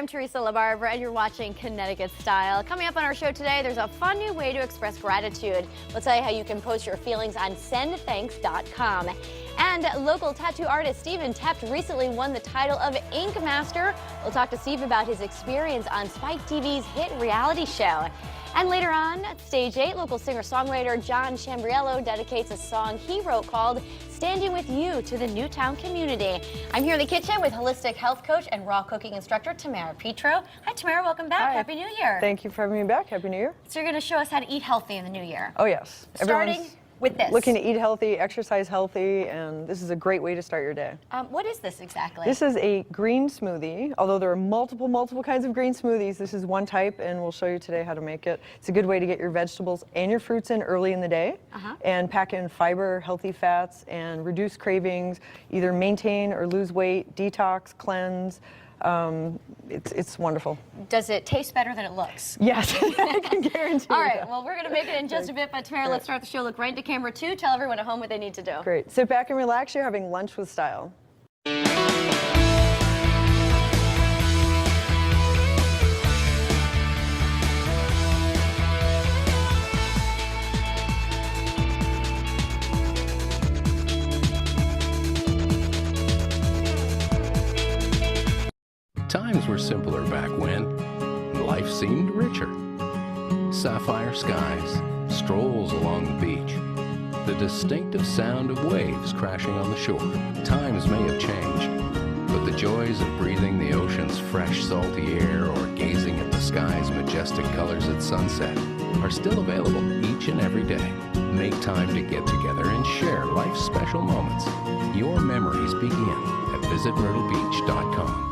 I'm Teresa LaBarbera, and you're watching Connecticut Style. Coming up on our show today, there's a fun new way to express gratitude. We'll tell you how you can post your feelings on sendthanks.com. And local tattoo artist Stephen Teft recently won the title of Ink Master. We'll talk to Steve about his experience on Spike TV's hit reality show. And later on, at Stage 8, local singer-songwriter John Chambriello dedicates a song he wrote called Standing With You to the Newtown community. I'm here in the kitchen with holistic health coach and raw cooking instructor Tamara Petro. Hi, Tamara. Welcome back. Hi. Happy New Year. Thank you for having me back. Happy New Year. So you're going to show us how to eat healthy in the new year. Oh, yes. Starting with this. Looking to eat healthy, exercise healthy, and this is a great way to start your day. What is this exactly? This is a green smoothie. Although there are multiple kinds of green smoothies, this is one type, and we'll show you today how to make it. It's a good way to get your vegetables and your fruits in early in the day, and pack in fiber, healthy fats, and reduce cravings, either maintain or lose weight, detox, cleanse. It's wonderful. Does it taste better than it looks? Yes, I can guarantee you. All right, that. well, we're going to make it in just a bit, but Tamara, let's start the show. Look right into camera 2. Tell everyone at home what they need to do. Great. Sit back and relax. You're having lunch with style. Times were simpler back when. Life seemed richer. Sapphire skies, strolls along the beach, the distinctive sound of waves crashing on the shore. Times may have changed, but the joys of breathing the ocean's fresh, salty air or gazing at the sky's majestic colors at sunset are still available each and every day. Make time to get together and share life's special moments. Your memories begin at visitmyrtlebeach.com.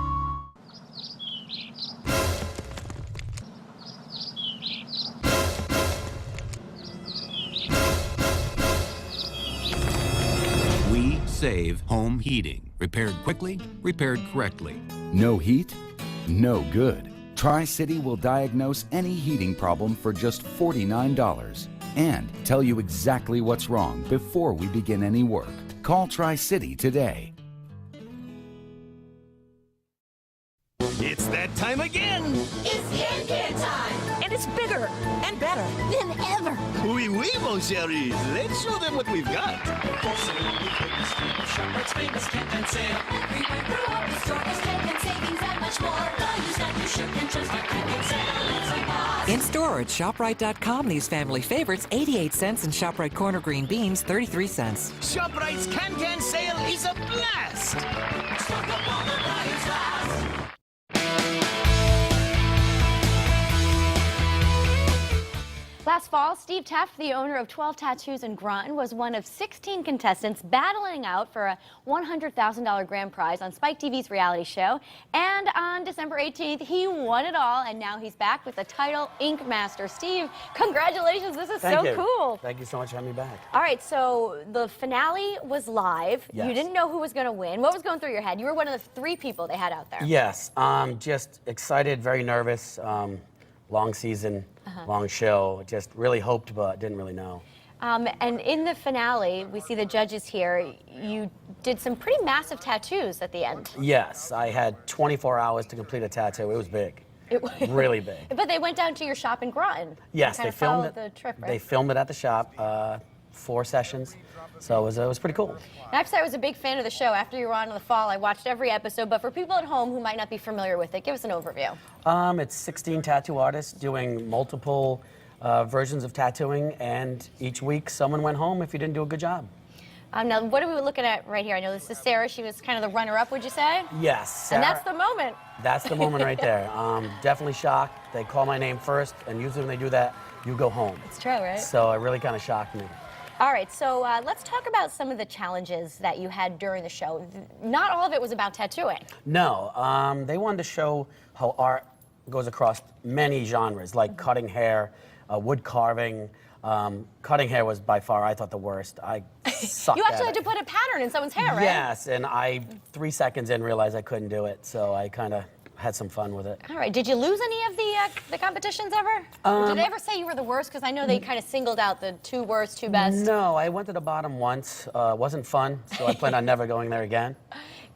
Save home heating. Repaired quickly, repaired correctly. No heat? No good. Tri-City will diagnose any heating problem for just $49 and tell you exactly what's wrong before we begin any work. Call Tri-City today. It's that time again! It's skincare time! And it's bigger and better than ever! Oui, oui, mon chéri. Let's show them what we've got. ShopRite's famous 10% sale. Everywhere throughout the store is 10% savings and much more. Values that you sure can trust at 10% sale. It's like boss. In store at ShopRite.com, these family favorites, 88 cents, and ShopRite corner green beans, 33 cents. ShopRite's can sale is a blast! Stock up all the values last. Last fall, Steve Teft, the owner of 12 Tattoos in Groton, was one of 16 contestants battling out for a $100,000 grand prize on Spike TV's reality show. And on December 18th, he won it all, and now he's back with the title Ink Master. Steve, congratulations. This is so cool. Thank you so much for having me back. All right, so the finale was live. Yes. You didn't know who was going to win. What was going through your head? You were one of the 3 people they had out there. Yes, just excited, very nervous. Long season, long show. Just really hoped, but didn't really know. And in the finale, we see the judges here. You did some pretty massive tattoos at the end. Yes, I had 24 hours to complete a tattoo. It was big. It was really big. But they went down to your shop in Groton. Yes, they filmed it. The trip, right? They filmed it at the shop, 4 sessions. So it was pretty cool. Actually, I was a big fan of the show. After you were on in the fall, I watched every episode. But for people at home who might not be familiar with it, give us an overview. It's 16 tattoo artists doing multiple versions of tattooing, and each week someone went home if you didn't do a good job. Now, what are we looking at right here? I know this is Sarah. She was kind of the runner-up, would you say? Yes. Sarah, and that's the moment. That's the moment right there. Definitely shocked. They call my name first, and usually when they do that, you go home. It's true, right? So it really kind of shocked me. All right, so let's talk about some of the challenges that you had during the show. Not all of it was about tattooing. No, they wanted to show how art goes across many genres, like cutting hair, wood carving. Cutting hair was by far, I thought, the worst. I sucked You actually at had to put a pattern in someone's hair, right? Yes, and I, 3 seconds in, realized I couldn't do it, so I kind of had some fun with it. All right. Did you lose any of the competitions ever? Did they ever say you were the worst? Because I know they kind of singled out the 2 worst, 2 best. No, I went to the bottom once. Wasn't fun, so I plan on never going there again.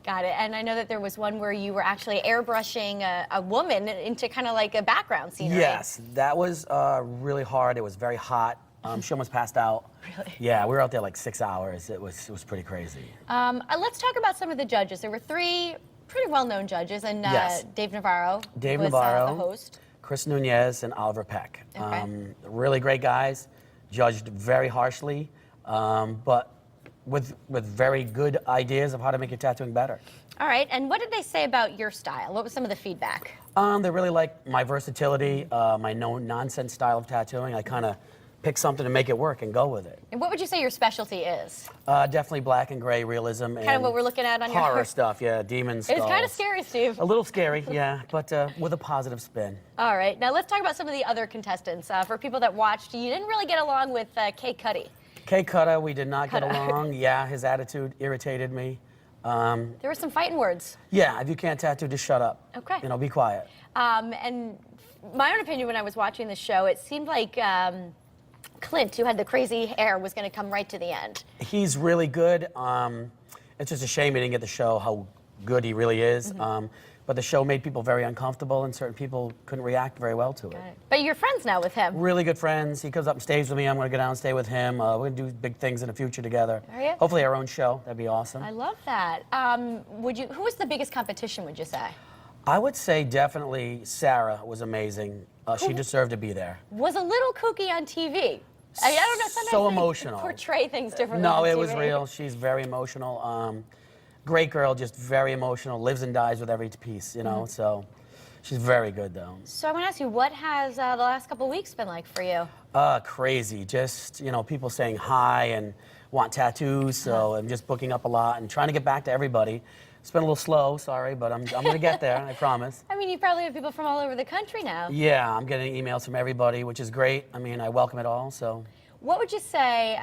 Got it. And I know that there was one where you were actually airbrushing a woman into kind of like a background scenery. Yes, that was really hard. It was very hot. She almost passed out. Really? Yeah, we were out there like 6 hours. It was pretty crazy. Let's talk about some of the judges. There were 3 pretty well-known judges, and Yes. Dave Navarro Dave was Navarro, the host. Chris Nunez, and Oliver Peck. Okay. Really great guys, judged very harshly, but with very good ideas of how to make your tattooing better. All right, and what did they say about your style? What was some of the feedback? They really liked my versatility, my no-nonsense style of tattooing. I kind of pick something to make it work and go with it. And what would you say your specialty is? Definitely black and gray realism. Kind of what we're looking at on your horror stuff, yeah, demons. It's kind of scary, Steve. A little scary, yeah, but with a positive spin. All right, now let's talk about some of the other contestants. For people that watched, you didn't really get along with Kay Cuddy. Kay Cuddy, we did not get along. Yeah, his attitude irritated me. There were some fighting words. Yeah, if you can't tattoo, just shut up. Okay. You know, be quiet. And my own opinion, when I was watching the show, it seemed like Clint, who had the crazy hair, was going to come right to the end. He's really good. It's just a shame he didn't get to show how good he really is. But the show made people very uncomfortable, and certain people couldn't react very well to it. But you're friends now with him. Really good friends. He comes up and stays with me. I'm going to go down and stay with him. We're going to do big things in the future together. Are you? Hopefully our own show. That'd be awesome. I love that. Who was the biggest competition, would you say? I would say definitely Sarah was amazing. She deserved to be there. Was a little kooky on TV. I mean, I don't know, sometimes So they emotional. portray things differently No, on it TV. was real. She's very emotional. Great girl, just very emotional. Lives and dies with every piece, you know. So she's very good, though. So I want to ask you, what has the last couple of weeks been like for you? Crazy. Just, you know, people saying hi and want tattoos. So I'm just booking up a lot and trying to get back to everybody. It's been a little slow, sorry, but I'm going to get there, I promise. I mean, you probably have people from all over the country now. Yeah, I'm getting emails from everybody, which is great. I mean, I welcome it all, so. What would you say,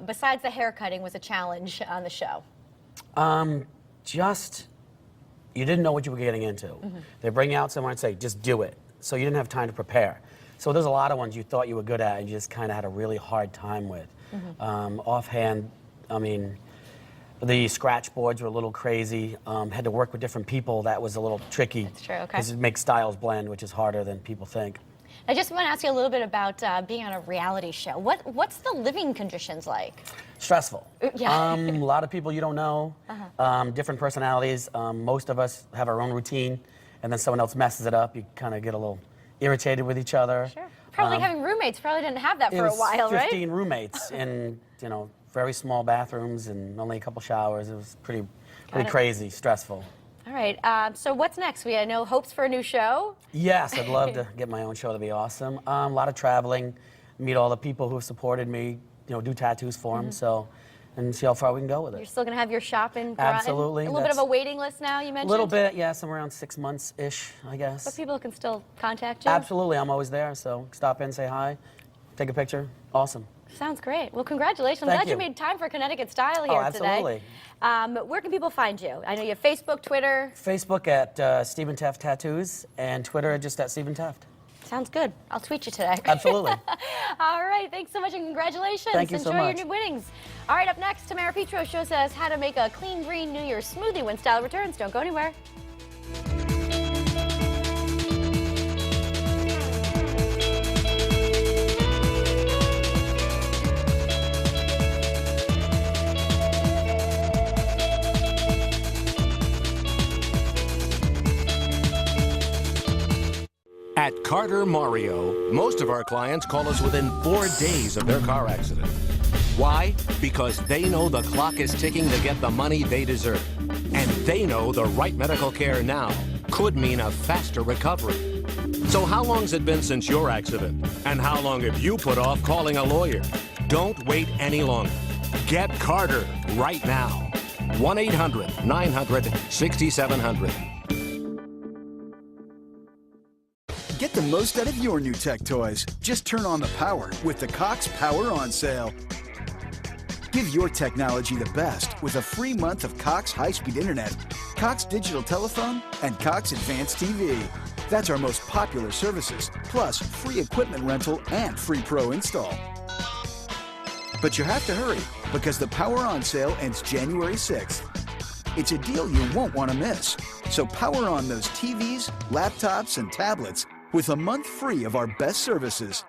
besides the haircutting, was a challenge on the show? Just, you didn't know what you were getting into. They bring you out somewhere and say, just do it. So you didn't have time to prepare. So there's a lot of ones you thought you were good at and you just kind of had a really hard time with. Offhand, I mean, the scratch boards were a little crazy. Had to work with different people. That was a little tricky. That's true, okay. Because it makes styles blend, which is harder than people think. I just want to ask you a little bit about being on a reality show. What's the living conditions like? Stressful. Yeah. A lot of people you don't know, different personalities. Most of us have our own routine, and then someone else messes it up. You kind of get a little irritated with each other. Sure. Probably like having roommates. Probably didn't have that for a while, right? 15 roommates in, you know, very small bathrooms and only a couple showers. It was pretty crazy, stressful. All right. So what's next? I know hopes for a new show. Yes, I'd love to get my own show. That'd be awesome. A lot of traveling, meet all the people who have supported me, you know, do tattoos for them. So, and see how far we can go with You're it. still going to have your shop in Absolutely. A little bit of a waiting list now, you mentioned? A little bit, yeah, somewhere around 6 months-ish, I guess. But people can still contact you? Absolutely, I'm always there. So stop in, say hi, take a picture. Awesome. Sounds great. Well, congratulations. I'm Thank glad you you. made time for Connecticut Style here absolutely. today. Where can people find you? I know you have Facebook, Twitter. Facebook at Stephen Teft Tattoos and Twitter just at Stephen Teft. Sounds good. I'll tweet you today. Absolutely. All right. Thanks so much and congratulations. Thank you so Enjoy much. your new winnings. All right. Up next, Tamara Petro shows us how to make a clean green New Year's smoothie when style returns. Don't go anywhere. At Carter Mario, most of our clients call us within 4 days of their car accident. Why? Because they know the clock is ticking to get the money they deserve. And they know the right medical care now could mean a faster recovery. So how long's it been since your accident? And how long have you put off calling a lawyer? Don't wait any longer. Get Carter right now. 1-800-900-6700. Get the most out of your new tech toys. Just turn on the power with the Cox Power On Sale. Give your technology the best with a free month of Cox High-Speed Internet, Cox Digital Telephone, and Cox Advanced TV. That's our most popular services, plus free equipment rental and free pro install. But you have to hurry because the Power On Sale ends January 6th. It's a deal you won't want to miss. So power on those TVs, laptops, and tablets with a month free of our best services.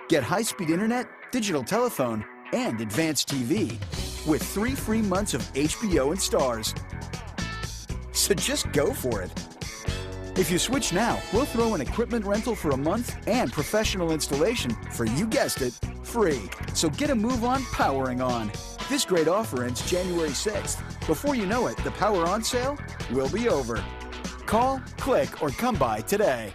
Get high-speed internet, digital telephone, and advanced TV with 3 free months of HBO and Stars. So just go for it. If you switch now, we'll throw an equipment rental for a month and professional installation for, you guessed it, free. So get a move on powering on. This great offer ends January 6th. Before you know it, the Power On sale will be over. Call, click, or come by today.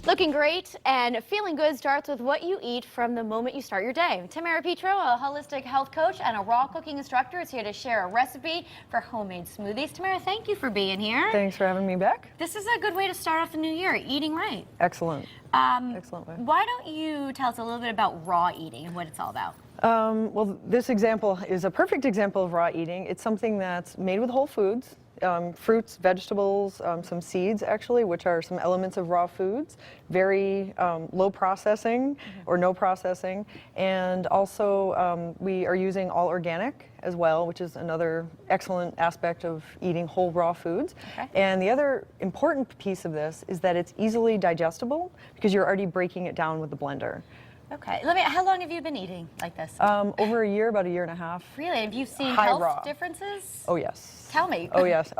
Looking great and feeling good starts with what you eat from the moment you start your day. Tamara Petro, a holistic health coach and a raw cooking instructor, is here to share a recipe for homemade smoothies. Tamara, thank you for being here. Thanks for having me back. This is a good way to start off the new year, eating right. Excellent. Excellent way. Why don't you tell us a little bit about raw eating and what it's all about? Well, this example is a perfect example of raw eating. It's something that's made with whole foods. Fruits, vegetables, some seeds actually, which are some elements of raw foods, very low processing or no processing, and also we are using all organic as well, which is another excellent aspect of eating whole raw foods. Okay. And the other important piece of this is that it's easily digestible because you're already breaking it down with the blender. Okay, how long have you been eating like this? Over a year, about a year and a half. Really? Have you seen High health raw. differences? Oh yes. Tell me. Oh yes.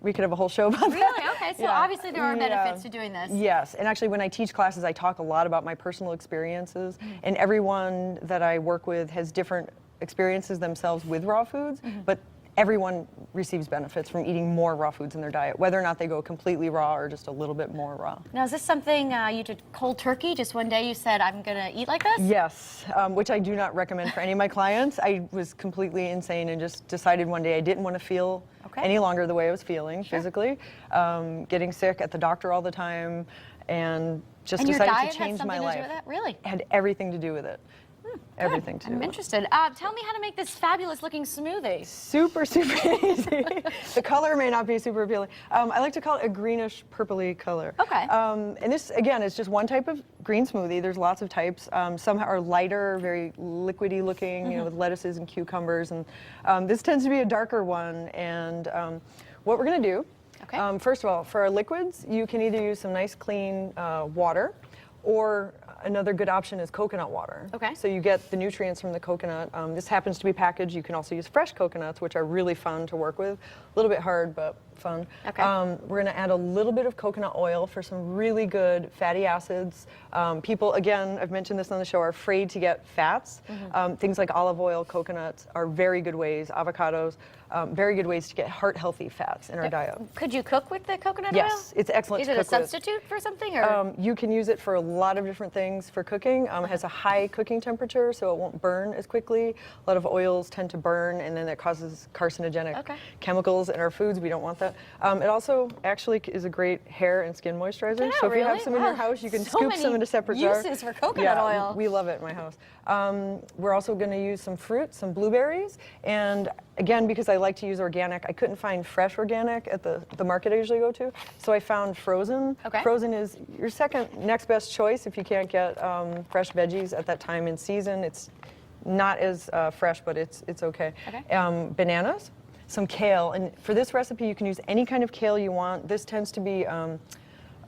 We could have a whole show about that. Really? Okay, so Yeah. obviously there are benefits to doing this. Yes, and actually when I teach classes, I talk a lot about my personal experiences, and everyone that I work with has different experiences themselves with raw foods, but everyone receives benefits from eating more raw foods in their diet, whether or not they go completely raw or just a little bit more raw. Now, is this something you did cold turkey? Just one day you said, I'm going to eat like this? Yes, which I do not recommend for any of my clients. I was completely insane and just decided one day I didn't want to feel any longer the way I was feeling physically, getting sick at the doctor all the time, and just And your decided diet to change had my something to life. do with that? Really? It had everything to do with it. Everything to do I'm with it. interested. Tell me how to make this fabulous looking smoothie. Super, super easy. The color may not be super appealing. I like to call it a greenish purpley color. Okay. And this, again, is just one type of green smoothie. There's lots of types. Some are lighter, very liquidy looking, you know, with lettuces and cucumbers. And this tends to be a darker one. And what we're going to do, first of all, for our liquids, you can either use some nice clean water, or another good option is coconut water. Okay. So you get the nutrients from the coconut. This happens to be packaged. You can also use fresh coconuts, which are really fun to work with. A little bit hard, but fun. Okay. We're going to add a little bit of coconut oil for some really good fatty acids. People, again, I've mentioned this on the show, are afraid to get fats. Things like olive oil, coconuts are very good ways, avocados, very good ways to get heart-healthy fats in our diet. Could you cook with the coconut oil? Yes, it's excellent Is to it a cook with. substitute for something? Or? You can use it for a lot of different things for cooking. It has a high cooking temperature, so it won't burn as quickly. A lot of oils tend to burn, and then that causes carcinogenic chemicals in our foods. We don't want that. It also actually is a great hair and skin moisturizer. So if you have some in your house, you can scoop some in a separate jar. Uses for coconut oil. We love it in my house. We're also going to use some fruit, some blueberries, and again, because I like to use organic, I couldn't find fresh organic at the market I usually go to, so I found frozen. Frozen is your second next best choice if you can't get fresh veggies at that time in season. It's not as fresh, but it's okay. Bananas, some kale, and for this recipe you can use any kind of kale you want. This tends to be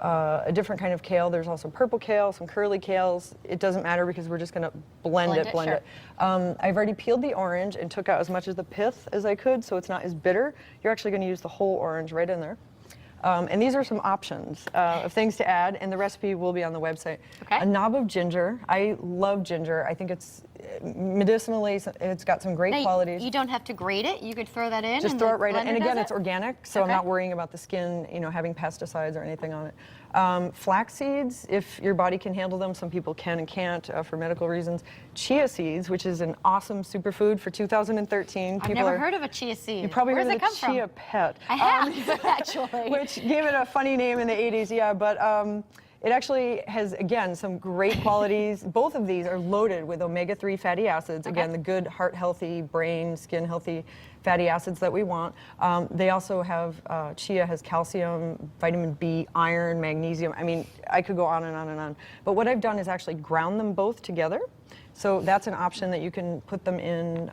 a different kind of kale. There's also purple kale, some curly kales. It doesn't matter because we're just going to blend it. I've already peeled the orange and took out as much of the pith as I could so it's not as bitter. You're actually going to use the whole orange right in there. And these are some options of things to add, and the recipe will be on the website. A knob of ginger. I love ginger. I think it's medicinally, it's got some great qualities. You don't have to grate it. You could throw that in. Just throw it right in. And again, it's organic, so I'm not worrying about the skin, you know, having pesticides or anything on it. Flax seeds, if your body can handle them, some people can and can't for medical reasons. Chia seeds, which is an awesome superfood for 2013. I've never heard of a chia seed. You probably Where heard does of it the come chia from? pet. I have, actually. Which gave it a funny name in the 80s, yeah, but it actually has, again, some great qualities. Both of these are loaded with omega-3 fatty acids. Again, the good heart-healthy, brain, skin-healthy fatty acids that we want. They also have, chia has calcium, vitamin B, iron, magnesium. I mean, I could go on and on and on. But what I've done is actually ground them both together So that's an option that you can put them in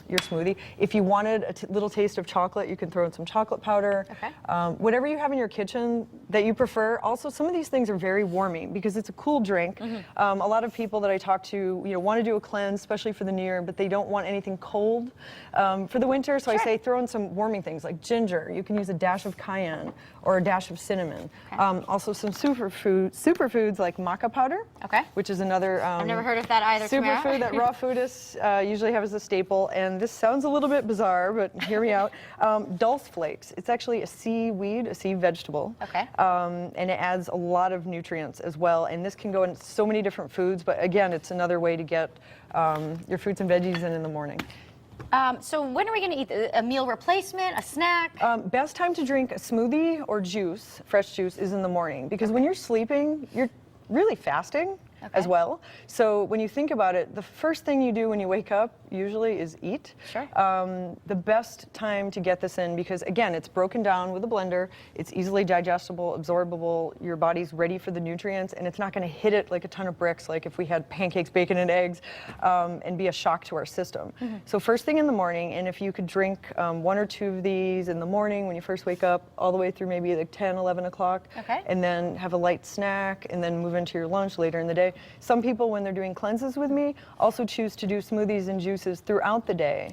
your smoothie. If you wanted a little taste of chocolate, you can throw in some chocolate powder. Okay. Whatever you have in your kitchen that you prefer. Also, some of these things are very warming because it's a cool drink. A lot of people that I talk to, want to do a cleanse, especially for the new year, but they don't want anything cold for the winter. So I say throw in some warming things like ginger. You can use a dash of cayenne or a dash of cinnamon. Also, some superfoods like maca powder, which is another. I've never heard of that either. Superfood that raw foodists usually have as a staple, and this sounds a little bit bizarre, but hear me out. Dulse flakes. It's actually a seaweed, a sea vegetable. And it adds a lot of nutrients as well. And this can go in so many different foods, but again, it's another way to get your fruits and veggies in the morning. So when are we going to eat? A meal replacement, a snack? Best time to drink a smoothie or juice, fresh juice, is in the morning because when you're sleeping, you're really fasting. As well. So when you think about it, the first thing you do when you wake up usually is eat. The best time to get this in because again, it's broken down with a blender, it's easily digestible, absorbable, your body's ready for the nutrients, and it's not going to hit it like a ton of bricks like if we had pancakes, bacon, and eggs and be a shock to our system. So first thing in the morning, and if you could drink 1 or 2 of these in the morning when you first wake up all the way through maybe like 10, 11 o'clock, and then have a light snack and then move into your lunch later in the day. Some people, when they're doing cleanses with me, also choose to do smoothies and juices throughout the day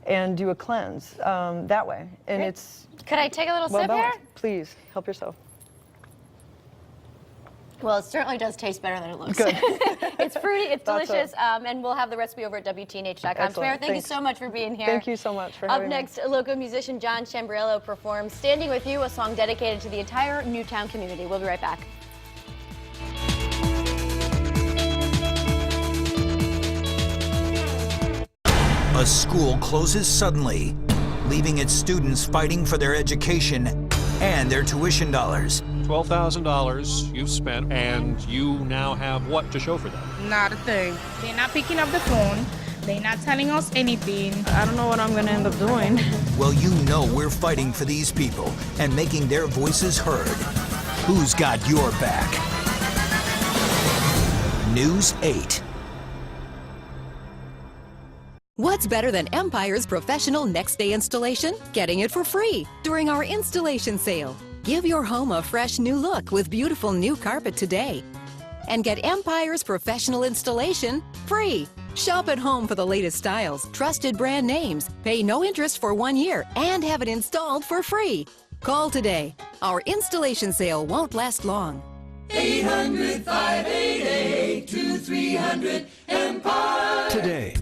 and do a cleanse that way. And it's Could I take a little sip here? Please, help yourself. Well, it certainly does taste better than it looks. Good. It's fruity, it's delicious, and we'll have the recipe over at WTNH.com. Tamara, thank you so much for being here. Thank you so much for having me. Up next, local musician John Chambriello performs Standing With You, a song dedicated to the entire Newtown community. We'll be right back. A school closes suddenly, leaving its students fighting for their education and their tuition dollars. $12,000 you've spent, and you now have what to show for that? Not a thing. They're not picking up the phone. They're not telling us anything. I don't know what I'm going to end up doing. Well, you know we're fighting for these people and making their voices heard. Who's got your back? News 8. What's better than Empire's professional next-day installation? Getting it for free during our installation sale. Give your home a fresh new look with beautiful new carpet today. And get Empire's professional installation free. Shop at home for the latest styles, trusted brand names, pay no interest for 1 year, and have it installed for free. Call today. Our installation sale won't last long. 800-588-2300 Empire. Today.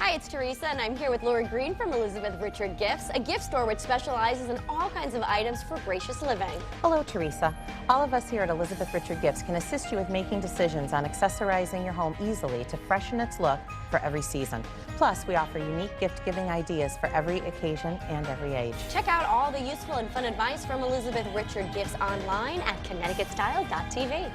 Hi, it's Teresa, and I'm here with Lori Green from Elizabeth Richard Gifts, a gift store which specializes in all kinds of items for gracious living. Hello, Teresa. All of us here at Elizabeth Richard Gifts can assist you with making decisions on accessorizing your home easily to freshen its look for every season. Plus, we offer unique gift-giving ideas for every occasion and every age. Check out all the useful and fun advice from Elizabeth Richard Gifts online at ConnecticutStyle.tv.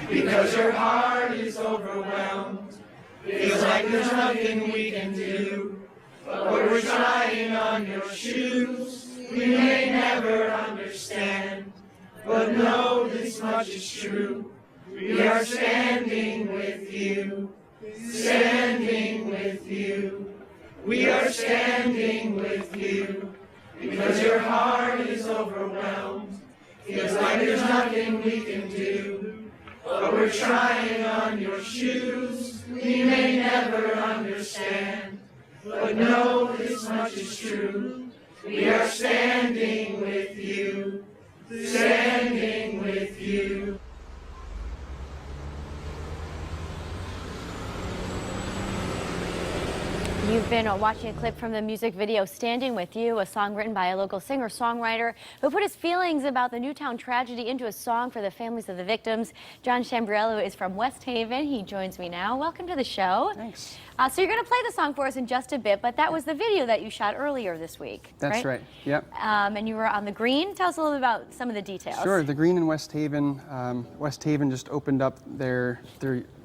Because your heart is overwhelmed, feels like there's nothing we can do. But we're trying on your shoes, we may never understand. But know this much is true, we are standing with you. Standing with you, we are standing with you. Because your heart is overwhelmed, feels like there's nothing we can do. But we're trying on your shoes, we may never understand. But know this much is true, we are standing with you. Standing with you. You've been watching a clip from the music video Standing With You, a song written by a local singer-songwriter who put his feelings about the Newtown tragedy into a song for the families of the victims. John Chambriello is from West Haven. He joins me now. Welcome to the show. Thanks. So you're going to play the song for us in just a bit, but that was the video that you shot earlier this week, That's right. Yep. And you were on the Green. Tell us a little bit about some of the details. Sure. The Green in West Haven. West Haven just opened up their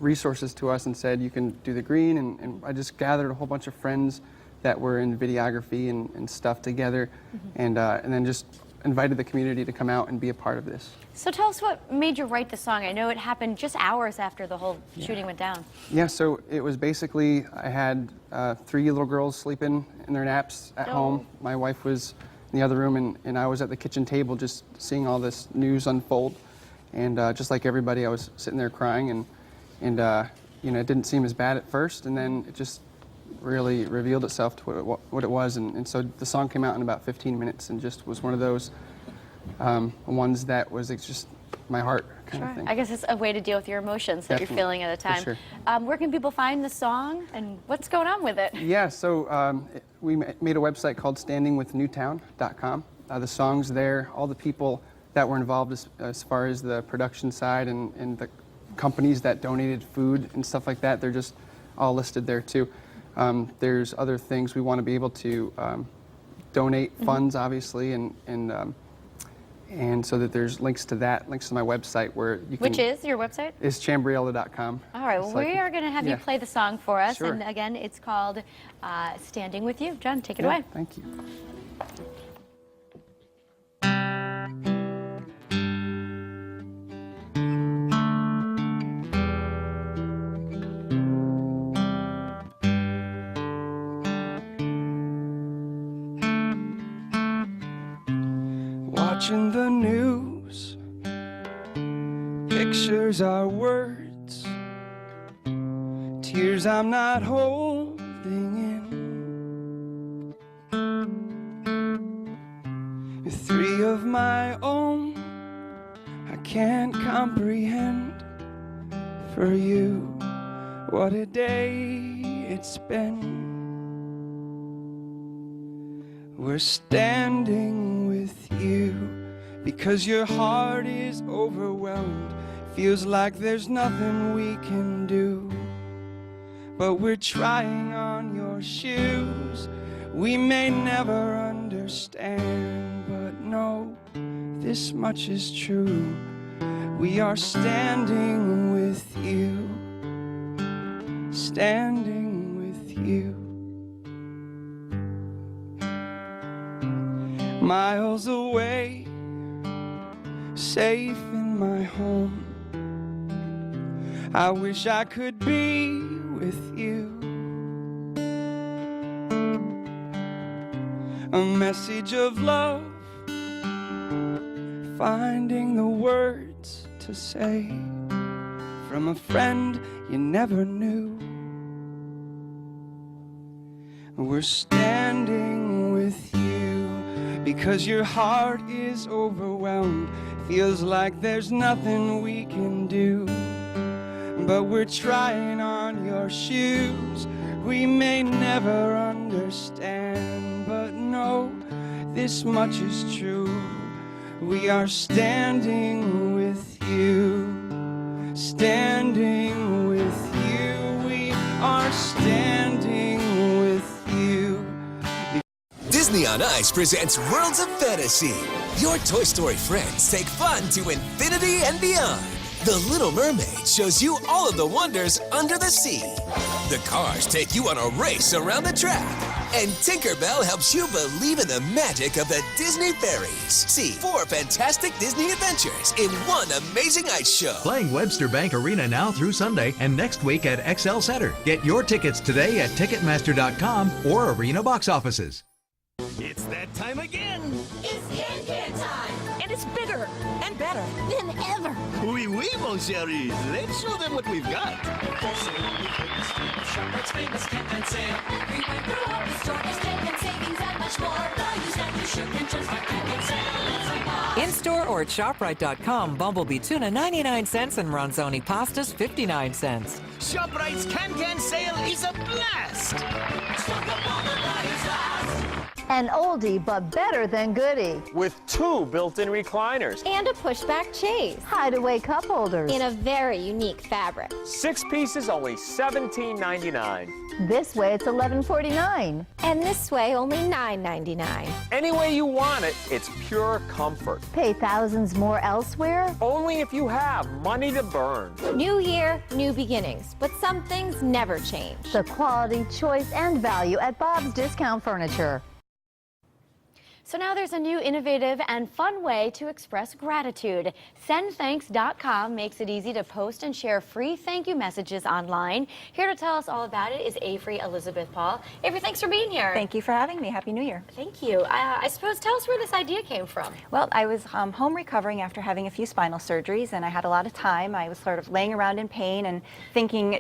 resources to us and said you can do the Green, and I just gathered a whole bunch of friends that were in videography and stuff together, and then just invited the community to come out and be a part of this. So tell us what made you write the song. I know it happened just hours after the whole shooting went down. Yeah, so it was basically, I had 3 little girls sleeping in their naps at home. My wife was in the other room, and I was at the kitchen table just seeing all this news unfold. And just like everybody, I was sitting there crying, and you know, it didn't seem as bad at first, and then it just really revealed itself to what it was. And so the song came out in about 15 minutes and just was one of those ones that was just my heart kind of thing. I guess it's a way to deal with your emotions that you're feeling at the time. For sure. Where can people find the song, and what's going on with it? Yeah, so we made a website called standingwithnewtown.com. The song's there, all the people that were involved as far as the production side and the companies that donated food and stuff like that, they're just all listed there too. There's other things we want to be able to donate funds, obviously, and so that there's links to that, links to my website where you can. Which is your website? Is chambriella.com. All right, well, we are going to have you play the song for us, Sure. and again, it's called "Standing with You." John, take it away. Thank you. Watching the news, pictures are words, tears I'm not holding in. 3 of my own I can't comprehend. For you, what a day it's been. We're standing with you because your heart is overwhelmed. Feels like there's nothing we can do, but we're trying on your shoes. We may never understand, but know this much is true. We are standing with you, standing with you. Miles away, safe in my home. I wish I could be with you. A message of love, finding the words to say from a friend you never knew. We're standing with you because your heart is overwhelmed. Feels like there's nothing we can do, but we're trying on your shoes. We may never understand, but know this much is true. We are standing with you, standing with you. We are standing with you. Disney on Ice presents Worlds of Fantasy. Your Toy Story friends take fun to infinity and beyond. The Little Mermaid shows you all of the wonders under the sea. The Cars take you on a race around the track. And Tinkerbell helps you believe in the magic of the Disney fairies. See 4 fantastic Disney adventures in one amazing ice show. Playing Webster Bank Arena now through Sunday and next week at XL Center. Get your tickets today at Ticketmaster.com or arena box offices. It's that time again. It's Can time. And it's bigger and better than ever. Oui, oui, mon chéri. Let's show them what we've got. ShopRite's famous Can sale. Everywhere throughout the store is Can savings and much more. Values that you shouldn't just like Can sale. In-store or at ShopRite.com, Bumblebee tuna 99 cents and Ronzoni pastas 59 cents. ShopRite's Can sale is a blast. Stock up all the values last. An oldie, but better than goodie. With 2 built-in recliners. And a pushback chaise. Hideaway cup holders. In a very unique fabric. 6 pieces, only $17.99. This way, it's $11.49. And this way, only $9.99. Any way you want it, it's pure comfort. Pay thousands more elsewhere? Only if you have money to burn. New year, new beginnings. But some things never change. The quality, choice, and value at Bob's Discount Furniture. So now there's a new innovative and fun way to express gratitude. SendThanks.com makes it easy to post and share free thank you messages online. Here to tell us all about it is Avery Elizabeth Paul. Avery, thanks for being here. Thank you for having me. Happy New Year. Thank you. I suppose tell us where this idea came from. Well, I was home recovering after having a few spinal surgeries, and I had a lot of time. I was sort of laying around in pain and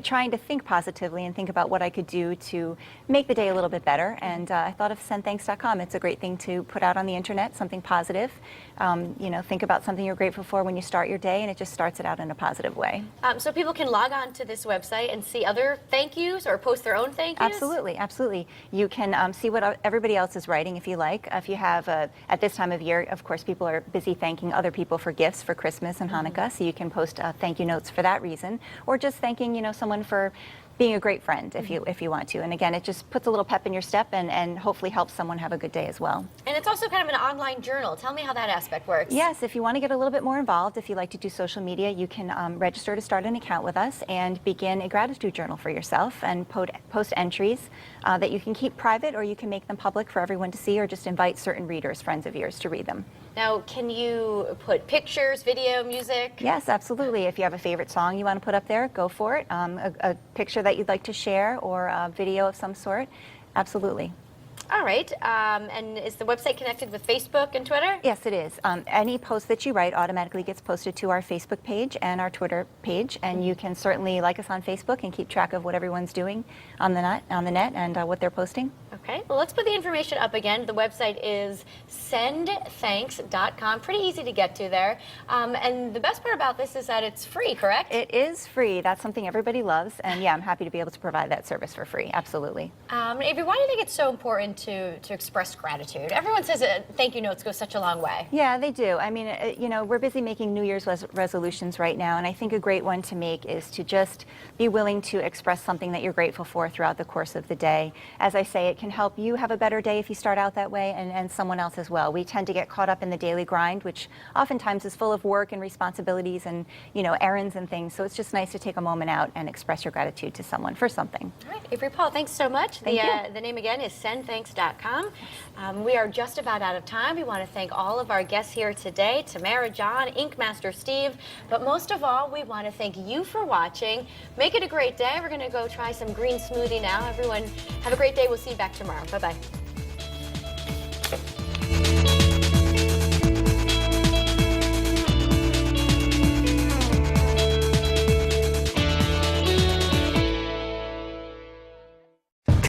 trying to think positively and think about what I could do to make the day a little bit better. And I thought of SendThanks.com. It's a great thing to put out on the internet, something positive. You know, think about something you're grateful for when you start your day, and it just starts it out in a positive way. So people can log on to this website and see other thank yous or post their own thank yous? Absolutely, absolutely. You can see what everybody else is writing if you like. If you have, at this time of year, of course, people are busy thanking other people for gifts for Christmas and Hanukkah, so you can post thank you notes for that reason, or just thanking, you know, someone for being a great friend if you want to. And again, it just puts a little pep in your step and hopefully helps someone have a good day as well. And it's also kind of an online journal. Tell me how that aspect works. Yes, if you want to get a little bit more involved, if you like to do social media, you can register to start an account with us and begin a gratitude journal for yourself and post entries that you can keep private, or you can make them public for everyone to see, or just invite certain readers, friends of yours, to read them. Now, can you put pictures, video, music? Yes, absolutely. If you have a favorite song you want to put up there, go for it. A picture that you'd like to share, or a video of some sort, absolutely. All right, and is the website connected with Facebook and Twitter? Yes, it is. Any post that you write automatically gets posted to our Facebook page and our Twitter page, and you can certainly like us on Facebook and keep track of what everyone's doing on the net and what they're posting. Okay, well, let's put the information up again. The website is sendthanks.com. Pretty easy to get to there. And the best part about this is that it's free, correct? It is free. That's something everybody loves, and yeah, I'm happy to be able to provide that service for free. Absolutely. Avery, why do you think it's so important to express gratitude? Everyone says thank you notes go such a long way. Yeah, they do. I mean, you know, we're busy making New Year's resolutions right now, and I think a great one to make is to just be willing to express something that you're grateful for throughout the course of the day. As I say, it can help you have a better day if you start out that way, and someone else as well. We tend to get caught up in the daily grind, which oftentimes is full of work and responsibilities and, you know, errands and things. So it's just nice to take a moment out and express your gratitude to someone for something. All right, Avery Paul, thanks so much. Thank you. The name again is SendThanks.com. We are just about out of time. We want to thank all of our guests here today, Tamara, John, Ink Master Steve, but most of all, we want to thank you for watching. Make it a great day. We're going to go try some green smoothie now. Everyone, have a great day. We'll see you back tomorrow. Bye-bye.